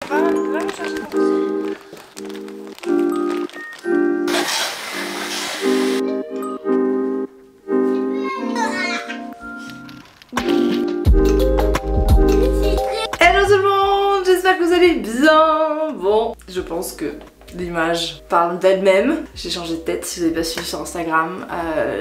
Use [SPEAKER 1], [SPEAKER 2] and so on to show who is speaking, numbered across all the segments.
[SPEAKER 1] Va me chercher ton coussin. Hello tout le monde, j'espère que vous allez bien. Bon, je pense que l'image parle d'elle-même. J'ai changé de tête, si vous n'avez pas suivi sur Instagram.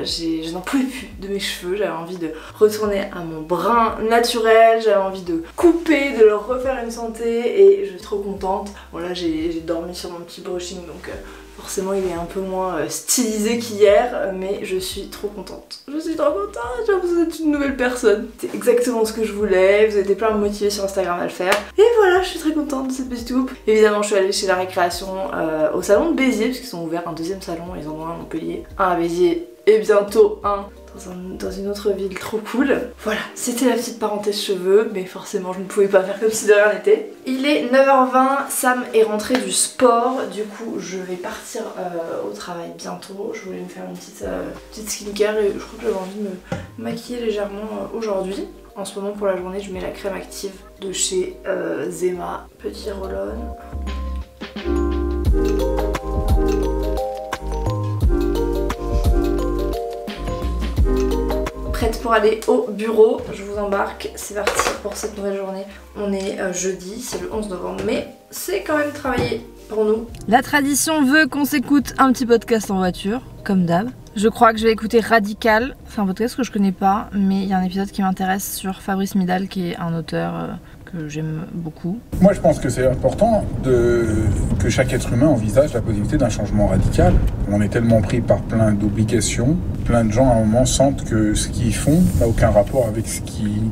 [SPEAKER 1] Je n'en pouvais plus de mes cheveux, j'avais envie de retourner à mon brun naturel, j'avais envie de couper, de leur refaire une santé et je suis trop contente. Bon là j'ai dormi sur mon petit brushing donc forcément il est un peu moins stylisé qu'hier, mais je suis trop contente. Je suis trop contente, vous êtes une nouvelle personne. C'est exactement ce que je voulais, vous avez été plein de me motiver sur Instagram à le faire. Et voilà, je suis très contente de cette petite coupe. Évidemment, je suis allée chez La Récréation au salon de Béziers, parce qu'ils ont ouvert un deuxième salon, ils en ont un à Montpellier, un à Béziers et bientôt un dans une autre ville trop cool. Voilà, c'était la petite parenthèse cheveux, mais forcément je ne pouvais pas faire comme si de rien n'était. Il est 9h20, Sam est rentré du sport, du coup je vais partir au travail bientôt. Je voulais me faire une petite skincare et je crois que j'avais envie de me maquiller légèrement aujourd'hui. En ce moment pour la journée je mets la crème active de chez Zema, petit roll-on. Prête pour aller au bureau, je vous embarque, c'est parti pour cette nouvelle journée. On est jeudi, c'est le 11 novembre, mais c'est quand même travaillé pour nous. La tradition veut qu'on s'écoute un petit podcast en voiture, comme d'hab. Je crois que je vais écouter Radical, c'est un podcast que je connais pas, mais il y a un épisode qui m'intéresse sur Fabrice Midal, qui est un auteur que j'aime beaucoup.
[SPEAKER 2] Moi je pense que c'est important que chaque être humain envisage la possibilité d'un changement radical. On est tellement pris par plein d'obligations, plein de gens à un moment sentent que ce qu'ils font n'a aucun rapport avec ce qui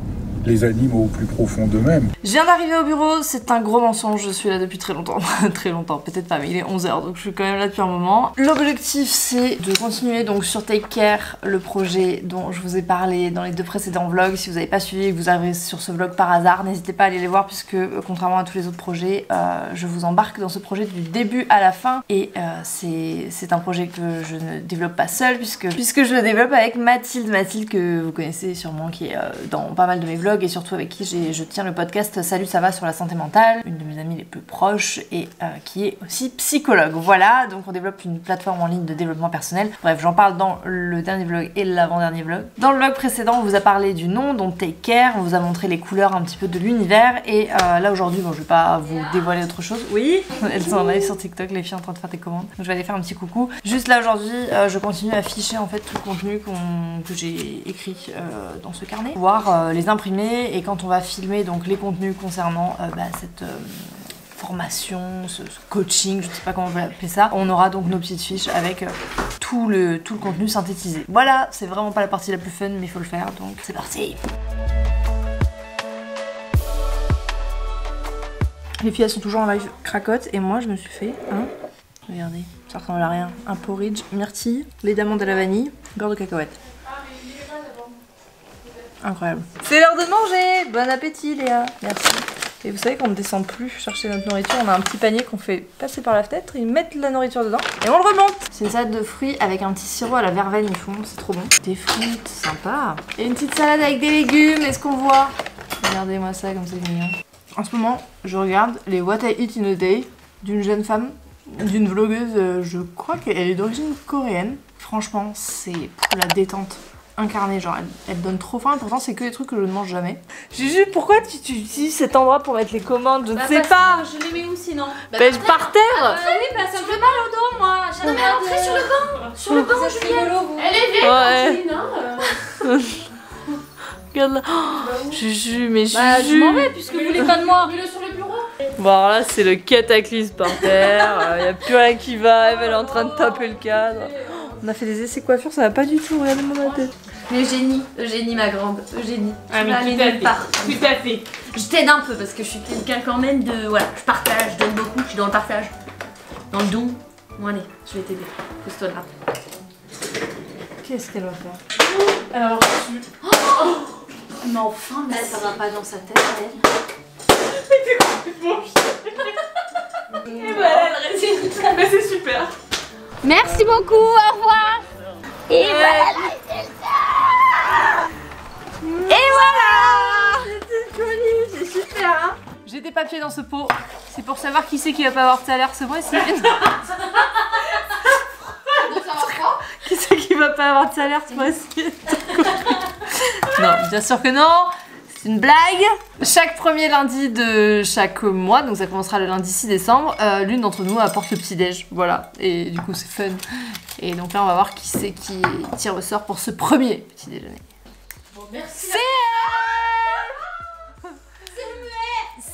[SPEAKER 2] les anime au plus profond d'eux-mêmes.
[SPEAKER 1] Je viens d'arriver au bureau, c'est un gros mensonge, je suis là depuis très longtemps, très longtemps, peut-être pas, mais il est 11h donc je suis quand même là depuis un moment. L'objectif c'est de continuer donc sur Take Care, le projet dont je vous ai parlé dans les deux précédents vlogs. Si vous n'avez pas suivi et que vous arrivez sur ce vlog par hasard, n'hésitez pas à aller les voir puisque contrairement à tous les autres projets, je vous embarque dans ce projet du début à la fin et c'est un projet que je ne développe pas seule puisque je le développe avec Mathilde que vous connaissez sûrement, qui est dans pas mal de mes vlogs et surtout avec qui je tiens le podcast Salut ça va sur la santé mentale, une de mes amies les plus proches et qui est aussi psychologue. Voilà, donc on développe une plateforme en ligne de développement personnel. Bref, j'en parle dans le dernier vlog et l'avant-dernier vlog. Dans le vlog précédent, on vous a parlé du nom, donc Take Care, on vous a montré les couleurs un petit peu de l'univers et là aujourd'hui, bon je vais pas vous dévoiler autre chose. Oui, elles sont en live sur TikTok, les filles en train de faire des commandes. Donc je vais aller faire un petit coucou. Juste là aujourd'hui, je continue à afficher en fait tout le contenu que j'ai écrit dans ce carnet, pouvoir les imprimer. Et quand on va filmer donc les contenus concernant cette formation, ce coaching, je ne sais pas comment on va appeler ça, on aura donc nos petites fiches avec tout le contenu synthétisé. Voilà, c'est vraiment pas la partie la plus fun mais il faut le faire, donc c'est parti. Les filles elles sont toujours en live cracotte et moi je me suis fait regardez, ça ressemble à rien, un porridge myrtille, lait d'amande à la vanille, beurre de cacahuète. Incroyable. C'est l'heure de manger. Bon appétit Léa. Merci. Et vous savez qu'on ne descend plus chercher notre nourriture, on a un petit panier qu'on fait passer par la fenêtre, ils mettent la nourriture dedans et on le remonte. C'est une salade de fruits avec un petit sirop à la verveine, ils font, c'est trop bon. Des frites, sympa. Et une petite salade avec des légumes, est-ce qu'on voit? Regardez-moi ça comme c'est mignon. En ce moment, je regarde les What I Eat in a Day d'une jeune femme, d'une vlogueuse, je crois qu'elle est d'origine coréenne. Franchement, c'est pour la détente incarnée, genre elle donne trop faim et pourtant c'est que des trucs que je ne mange jamais. Juju, pourquoi tu utilises cet endroit pour mettre les commandes? Je ne sais pas.
[SPEAKER 3] Je les mets où sinon?
[SPEAKER 1] Par terre.
[SPEAKER 3] Oui, ça me fait mal au dos moi. J'aimerais rentrer sur le banc. Sur le banc, Juliette. Elle est vieille, Martine,
[SPEAKER 1] Regarde là. Juju, mais Juju.
[SPEAKER 3] Je m'en vais puisque vous voulez pas de moi. Mets-le sur le bureau.
[SPEAKER 1] Bon alors là c'est le cataclysme par terre, y a plus rien qui va, Eve elle est en train de taper le cadre. On a fait des essais coiffure, ça va pas du tout, regardez-moi ma tête.
[SPEAKER 3] Eugénie ma grande, Eugénie.
[SPEAKER 4] Ah mais tout à fait.
[SPEAKER 3] Je t'aide un peu parce que je suis quelqu'un quand même de... Voilà, je partage, je donne beaucoup, je suis dans le partage. Dans le don. Bon allez, je vais t'aider. Pousse-toi là.
[SPEAKER 1] Qu'est-ce qu'elle va faire?
[SPEAKER 4] Alors,
[SPEAKER 3] Mais enfin, mais ça va pas dans sa tête, elle.
[SPEAKER 4] Et voilà, elle réussit. Mais c'est super.
[SPEAKER 3] Merci beaucoup, au revoir. Et voilà.
[SPEAKER 1] Et voilà. C'était joli, c'est super hein. J'ai des papiers dans ce pot, C'est pour savoir qui c'est qui va pas avoir de salaire ce mois-ci. Qui c'est qui va pas avoir de salaire ce mois-ci? Non, bien sûr que non. C'est une blague. Chaque premier lundi de chaque mois, donc ça commencera le lundi 6 décembre, l'une d'entre nous apporte le petit-déj. Voilà. Et du coup, c'est fun. Et donc là, on va voir qui c'est qui tire au sort pour ce premier petit déjeuner.
[SPEAKER 3] Bon, merci.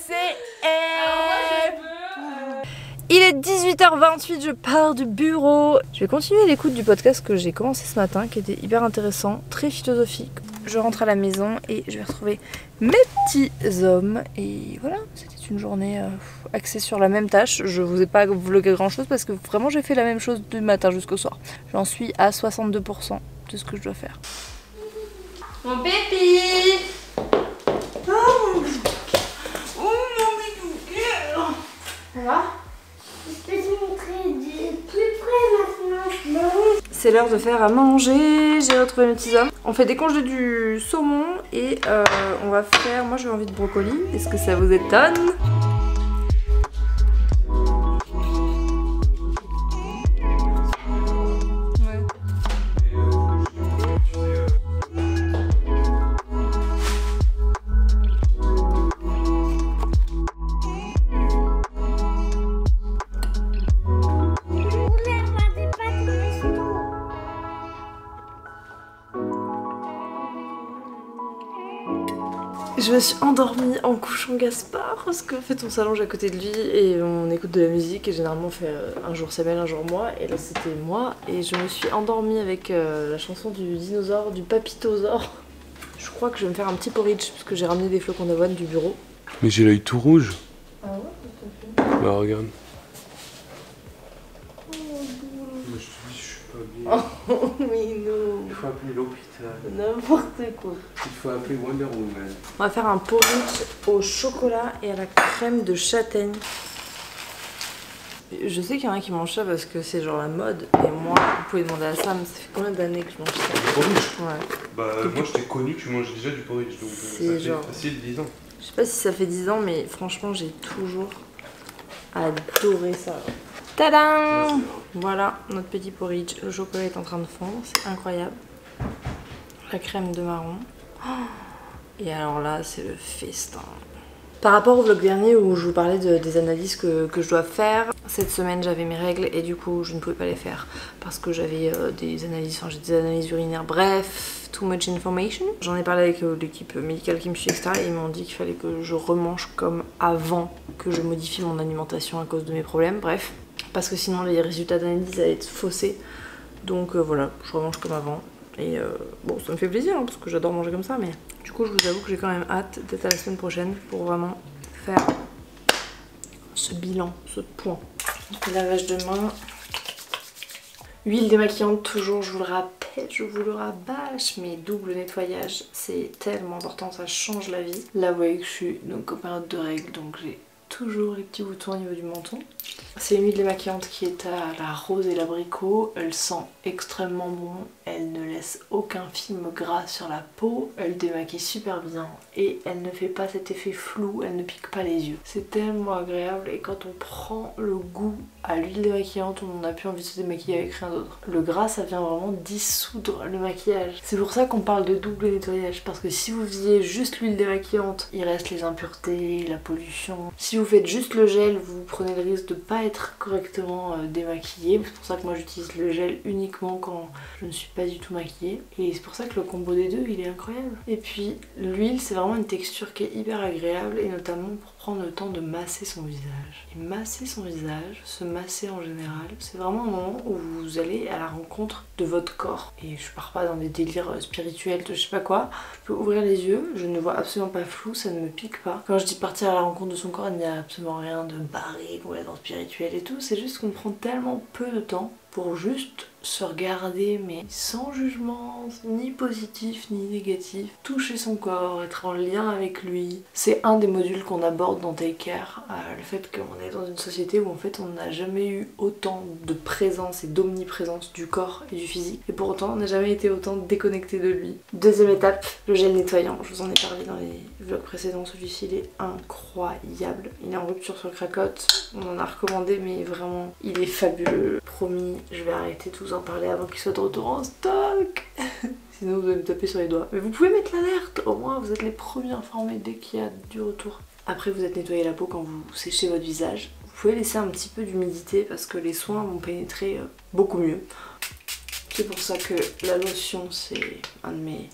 [SPEAKER 1] C'est elle. Il est 18h28, je pars du bureau. Je vais continuer l'écoute du podcast que j'ai commencé ce matin, qui était hyper intéressant, très philosophique. Je rentre à la maison et je vais retrouver mes petits hommes. Et voilà, c'était une journée axée sur la même tâche. Je vous ai pas vlogué grand chose parce que vraiment j'ai fait la même chose du matin jusqu'au soir. J'en suis à 62% de ce que je dois faire.
[SPEAKER 3] Mon pépi. Ça va?
[SPEAKER 4] Je peux te montrer du plus près maintenant.
[SPEAKER 1] C'est l'heure de faire à manger. J'ai retrouvé mes petits hommes. On fait décongeler du saumon et on va faire... Moi j'ai envie de brocoli. Est-ce que ça vous étonne? Je me suis endormie en couchant Gaspard parce qu'en fait on s'allonge à côté de lui et on écoute de la musique et généralement on fait un jour Samuel, un jour moi, et là c'était moi et je me suis endormie avec la chanson du dinosaure, du papitosaure. Je crois que je vais me faire un petit porridge parce que j'ai ramené des flocons d'avoine du bureau.
[SPEAKER 5] Mais j'ai l'œil tout rouge.
[SPEAKER 1] Ah ouais?
[SPEAKER 5] Bah regarde. Moi je te dis, je suis pas bien.
[SPEAKER 1] Oh mais non.
[SPEAKER 5] Il faut appeler l'hôpital.
[SPEAKER 1] N'importe quoi.
[SPEAKER 5] Il faut appeler Wonder Woman.
[SPEAKER 1] On va faire un porridge au chocolat et à la crème de châtaigne. Je sais qu'il y en a qui mangent ça parce que c'est genre la mode. Et moi, vous pouvez demander à Sam, ça fait combien d'années que je mange ça?
[SPEAKER 5] Du porridge?
[SPEAKER 1] Ouais.
[SPEAKER 5] Bah moi je t'ai connu, tu manges déjà du porridge, donc ça fait
[SPEAKER 1] genre...
[SPEAKER 5] facile 10 ans.
[SPEAKER 1] Je sais pas si ça fait 10 ans, mais franchement j'ai toujours adoré ça. Tadam! Voilà notre petit porridge. Le chocolat est en train de fondre, c'est incroyable. La crème de marron. Oh, et alors là, c'est le festin. Par rapport au vlog dernier où je vous parlais des analyses que je dois faire, cette semaine j'avais mes règles et du coup je ne pouvais pas les faire parce que j'avais des analyses, enfin j'ai des analyses urinaires, bref, too much information. J'en ai parlé avec l'équipe médicale qui me suit, etc. et ils m'ont dit qu'il fallait que je remange comme avant que je modifie mon alimentation à cause de mes problèmes, bref. Parce que sinon les résultats d'analyse allaient être faussés. Donc voilà, je remange comme avant. Et bon, ça me fait plaisir hein, parce que j'adore manger comme ça, mais du coup je vous avoue que j'ai quand même hâte d'être à la semaine prochaine pour vraiment faire ce bilan, ce point. Lavage de main, huile démaquillante toujours, je vous le rappelle, je vous le rabâche, mais double nettoyage c'est tellement important, ça change la vie. Là vous voyez que je suis donc en période de règles, donc j'ai toujours les petits boutons au niveau du menton. C'est une huile démaquillante qui est à la rose et l'abricot, elle sent extrêmement bon, elle ne laisse aucun film gras sur la peau, elle démaquille super bien et elle ne fait pas cet effet flou, elle ne pique pas les yeux. C'est tellement agréable et quand on prend le goût à l'huile démaquillante, on n'a plus envie de se démaquiller avec rien d'autre. Le gras ça vient vraiment dissoudre le maquillage. C'est pour ça qu'on parle de double nettoyage, parce que si vous faisiez juste l'huile démaquillante, il reste les impuretés, la pollution. Si vous faites juste le gel, vous prenez le risque de pas être correctement démaquillé. C'est pour ça que moi j'utilise le gel uniquement quand je ne suis pas du tout maquillée. Et c'est pour ça que le combo des deux il est incroyable. Et puis l'huile c'est vraiment une texture qui est hyper agréable et notamment pour prendre le temps de masser son visage. Et masser son visage, se masser en général, c'est vraiment un moment où vous allez à la rencontre de votre corps. Et je pars pas dans des délires spirituels de je sais pas quoi. Je peux ouvrir les yeux, je ne vois absolument pas flou, ça ne me pique pas. Quand je dis partir à la rencontre de son corps, il n'y a absolument rien de barré, complètement spirituel et tout. C'est juste qu'on prend tellement peu de temps pour juste se regarder, mais sans jugement, ni positif ni négatif, toucher son corps, être en lien avec lui. C'est un des modules qu'on aborde dans Take Care, le fait qu'on est dans une société où en fait on n'a jamais eu autant de présence et d'omniprésence du corps et du physique, et pour autant on n'a jamais été autant déconnecté de lui. Deuxième étape, le gel nettoyant, je vous en ai parlé dans les le vlog précédent, celui-ci il est incroyable. Il est en rupture sur Cracotte, on en a recommandé mais vraiment il est fabuleux. Promis, je vais arrêter de vous en parler avant qu'il soit de retour en stock. Sinon vous allez me taper sur les doigts. Mais vous pouvez mettre l'alerte, au moins vous êtes les premiers informés dès qu'il y a du retour. Après vous êtes nettoyé la peau quand vous séchez votre visage. Vous pouvez laisser un petit peu d'humidité parce que les soins vont pénétrer beaucoup mieux. C'est pour ça que la lotion c'est un de mes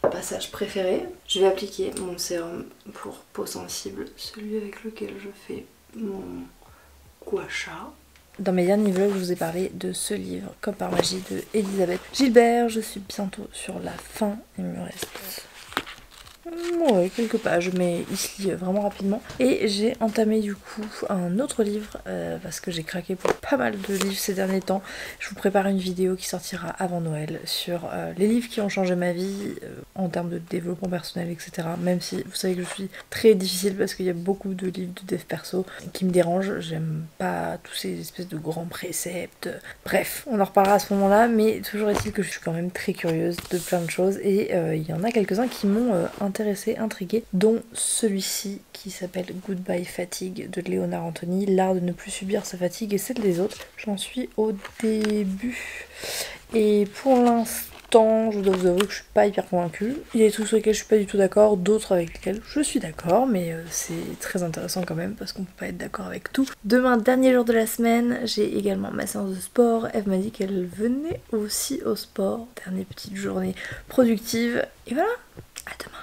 [SPEAKER 1] passages préférés. Je vais appliquer mon sérum pour peau sensible, celui avec lequel je fais mon gua sha. Dans mes derniers vlogs, je vous ai parlé de ce livre, Comme par magie, de Elisabeth Gilbert. Je suis bientôt sur la fin, il me reste ouais, quelques pages, mais il se lit vraiment rapidement. Et j'ai entamé du coup un autre livre, parce que j'ai craqué pour pas mal de livres ces derniers temps. Je vous prépare une vidéo qui sortira avant Noël sur les livres qui ont changé ma vie en termes de développement personnel, etc. Même si vous savez que je suis très difficile parce qu'il y a beaucoup de livres de dev perso qui me dérangent. J'aime pas tous ces espèces de grands préceptes. Bref, on en reparlera à ce moment-là, mais toujours est-il que je suis quand même très curieuse de plein de choses et il y en a quelques-uns qui m'ont intéressée, intriguée, dont celui-ci qui s'appelle Goodbye Fatigue de Léonard Anthony, l'art de ne plus subir sa fatigue et celle des autres. J'en suis au début et pour l'instant je dois vous avouer que je suis pas hyper convaincue. Il y a des trucs sur lesquels je suis pas du tout d'accord, d'autres avec lesquels je suis d'accord, mais c'est très intéressant quand même parce qu'on peut pas être d'accord avec tout. Demain, dernier jour de la semaine, j'ai également ma séance de sport. Eve m'a dit qu'elle venait aussi au sport. Dernière petite journée productive et voilà, à demain.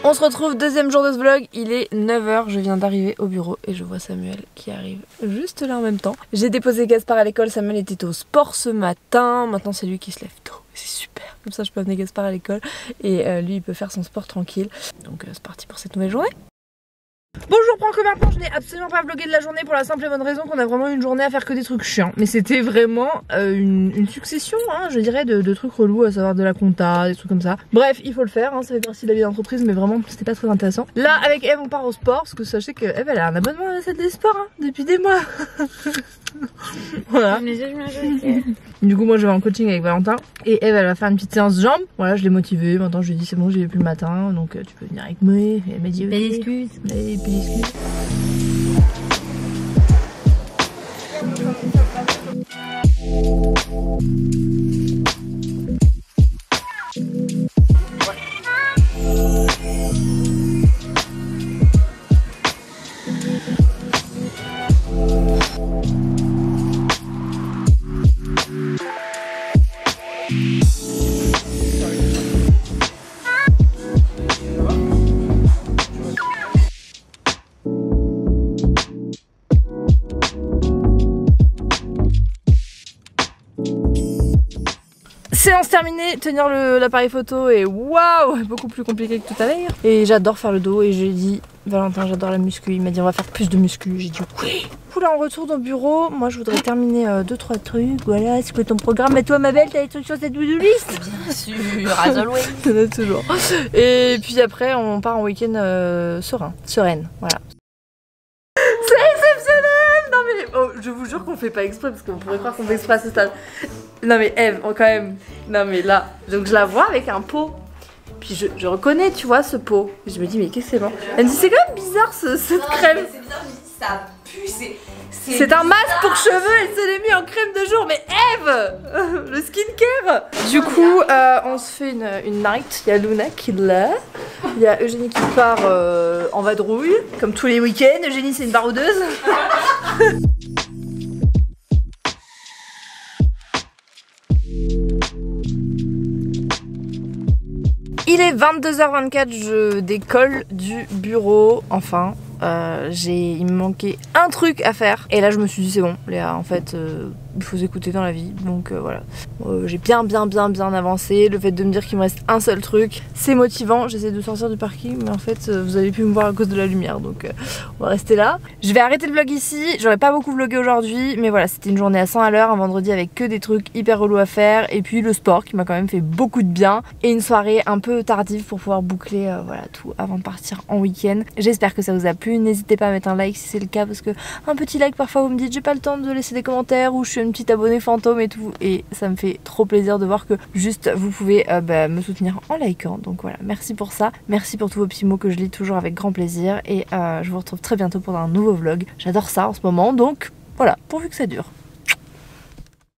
[SPEAKER 1] On se retrouve deuxième jour de ce vlog, il est 9h, je viens d'arriver au bureau et je vois Samuel qui arrive juste là en même temps. J'ai déposé Gaspard à l'école, Samuel était au sport ce matin, maintenant c'est lui qui se lève tôt, c'est super. Comme ça je peux amener Gaspard à l'école et lui il peut faire son sport tranquille. Donc c'est parti pour cette nouvelle journée. Bonjour, prends comme plan, je n'ai absolument pas vlogué de la journée pour la simple et bonne raison qu'on a vraiment eu une journée à faire que des trucs chiants. Mais c'était vraiment une succession, hein, je dirais, de trucs relous, à savoir de la compta, des trucs comme ça. Bref, il faut le faire, hein, ça fait partie de la vie d'entreprise, mais vraiment c'était pas très intéressant. Là, avec Eve, on part au sport, parce que sachez que Eve, elle a un abonnement à la salle des sports hein, depuis des mois. Voilà. Du coup, moi je vais en coaching avec Valentin et Eve, elle va faire une petite séance jambes. Voilà, je l'ai motivée. Maintenant, je lui ai dit c'est bon, j'y vais plus le matin, donc tu peux venir avec moi. Et elle m'a dit
[SPEAKER 3] Belle excuse.
[SPEAKER 1] Belle excuse. Séance terminée, tenir l'appareil photo est waouh, beaucoup plus compliqué que tout à l'heure. Et j'adore faire le dos et j'ai dit Valentin j'adore la muscu, il m'a dit on va faire plus de muscu, j'ai dit oui. Là on retourne au bureau, moi je voudrais terminer 2-3 trucs, voilà c'est quoi ton programme, et toi ma belle t'as des trucs sur cette to-do list?
[SPEAKER 3] Bien sûr, as always.
[SPEAKER 1] T'en as toujours. Et puis après on part en week-end sereine, voilà. C'est exceptionnel! Non mais oh, je vous jure qu'on fait pas exprès parce qu'on pourrait croire qu'on fait exprès à ce stade. Non mais Eve, quand même, non mais là, donc je la vois avec un pot. Puis je reconnais, tu vois, ce pot. Je me dis, mais qu'est-ce que c'est bon? Elle me dit, c'est quand même bizarre cette crème.
[SPEAKER 3] C'est bizarre, je me dis, ça pue,
[SPEAKER 1] c'est un masque pour cheveux, elle se l'est mis en crème de jour. Mais Eve, le skincare. Du coup, on se fait une night. Il y a Luna qui est là. Il y a Eugénie qui part en vadrouille, comme tous les week-ends. Eugénie, c'est une baroudeuse. Il est 22h24, je décolle du bureau, enfin, il me manquait un truc à faire. Et là je me suis dit c'est bon Léa, en fait, il faut s'écouter dans la vie, donc voilà. J'ai bien avancé. Le fait de me dire qu'il me reste un seul truc, c'est motivant. J'essaie de sortir du parking, mais en fait vous avez pu me voir à cause de la lumière, donc on va rester là. Je vais arrêter le vlog ici, j'aurais pas beaucoup vlogué aujourd'hui, mais voilà, c'était une journée à 100 à l'heure, un vendredi avec que des trucs hyper relous à faire, et puis le sport qui m'a quand même fait beaucoup de bien, et une soirée un peu tardive pour pouvoir boucler voilà, tout avant de partir en week-end. J'espère que ça vous a plu, n'hésitez pas à mettre un like si c'est le cas, parce que un petit like, parfois vous me dites j'ai pas le temps de laisser des commentaires, ou je suis une petite abonnée fantôme et tout, et ça me fait trop plaisir de voir que juste vous pouvez me soutenir en likant. Donc voilà, merci pour ça, merci pour tous vos petits mots que je lis toujours avec grand plaisir, et je vous retrouve très bientôt pour un nouveau vlog. J'adore ça en ce moment, donc voilà, pourvu que ça dure.